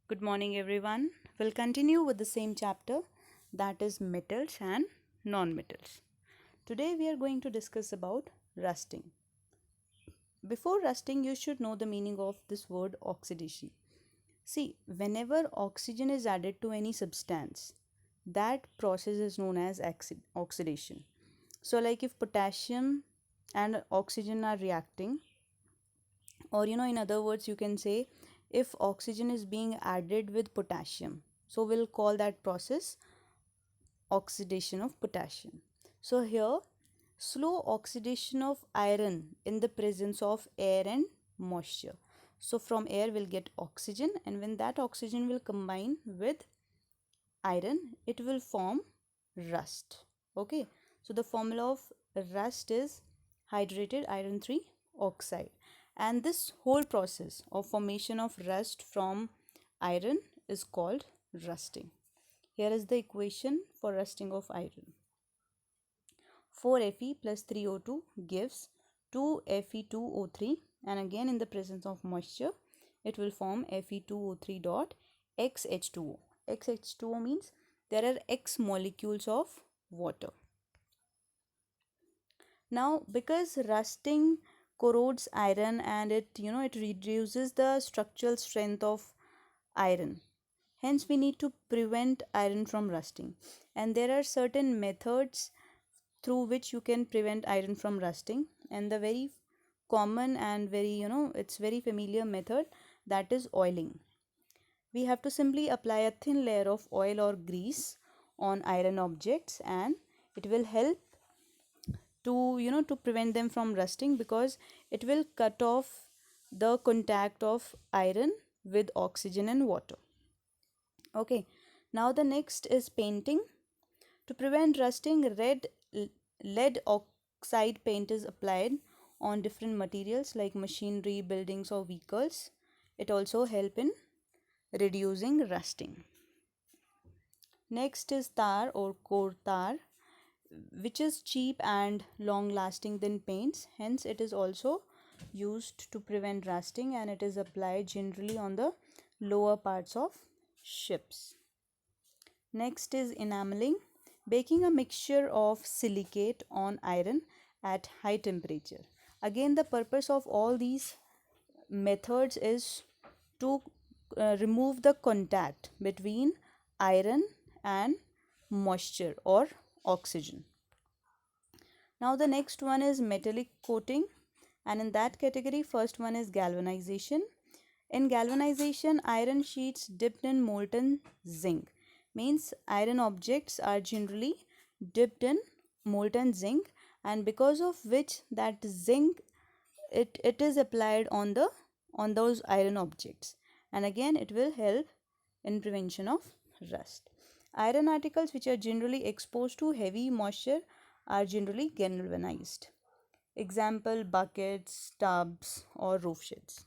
Good morning, everyone. We'll continue with the same chapter, that is metals and non-metals. Today we are going to discuss about rusting. Before rusting, you should know the meaning of this word oxidation. See, whenever oxygen is added to any substance, that process is known as oxidation. So, like if potassium and oxygen are reacting, or in other words, you can say if oxygen is being added with potassium, so we'll call that process oxidation of potassium. So here, slow oxidation of iron in the presence of air and moisture. So from air we'll get oxygen, and when that oxygen will combine with iron, it will form rust. Okay, so the formula of rust is hydrated iron 3 oxide, and this whole process of formation of rust from iron is called rusting. Here is the equation for rusting of iron. 4Fe plus 3O2 gives 2Fe2O3, and again in the presence of moisture it will form Fe2O3 dot XH2O. XH2O means there are X molecules of water. Now because rusting corrodes iron and it reduces the structural strength of iron, hence we need to prevent iron from rusting, and there are certain methods through which you can prevent iron from rusting, and the very common and very it's very familiar method, that is oiling. We have to simply apply a thin layer of oil or grease on iron objects, and it will help to prevent them from rusting, because it will cut off the contact of iron with oxygen and water. Okay, now the next is painting. To prevent rusting, lead oxide paint is applied on different materials like machinery, buildings or vehicles. It also helps in reducing rusting. Next is tar or coal tar, which is cheap and long lasting than paints. Hence it is also used to prevent rusting, and it is applied generally on the lower parts of ships. Next is enameling. Baking a mixture of silicate on iron at high temperature. Again, the purpose of all these methods is to remove the contact between iron and moisture or oxygen. Now the next one is metallic coating, and in that category first one is galvanization. In galvanization, iron sheets dipped in molten zinc, means iron objects are generally dipped in molten zinc, and because of which that zinc it is applied on those iron objects, and again it will help in prevention of rust. Iron articles which are generally exposed to heavy moisture are generally galvanized. Example, buckets, tubs or roof sheds.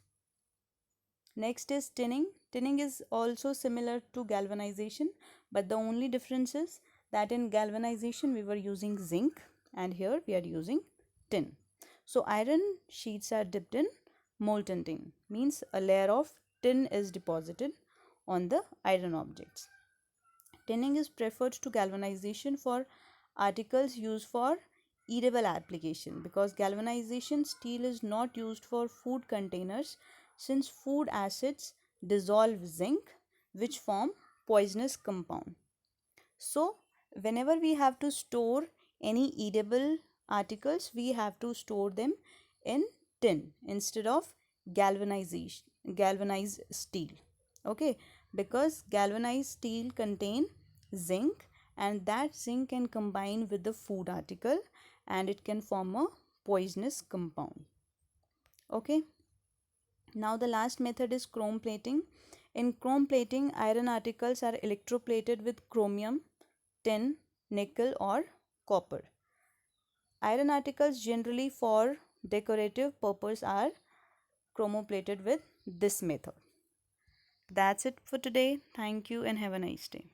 Next is tinning. Tinning is also similar to galvanization, but the only difference is that in galvanization we were using zinc, and here we are using tin. So iron sheets are dipped in molten tin, means a layer of tin is deposited on the iron objects. Tinning is preferred to galvanization for articles used for edible application, because galvanization steel is not used for food containers, since food acids dissolve zinc, which form poisonous compound. So whenever we have to store any edible articles, we have to store them in tin instead of galvanized steel. Okay, because galvanized steel contain zinc, and that zinc can combine with the food article and it can form a poisonous compound. Okay, now the last method is chrome plating. In chrome plating, iron articles are electroplated with chromium, tin, nickel or copper. Iron articles generally for decorative purpose are chromoplated with this method. That's it for today. Thank you and have a nice day.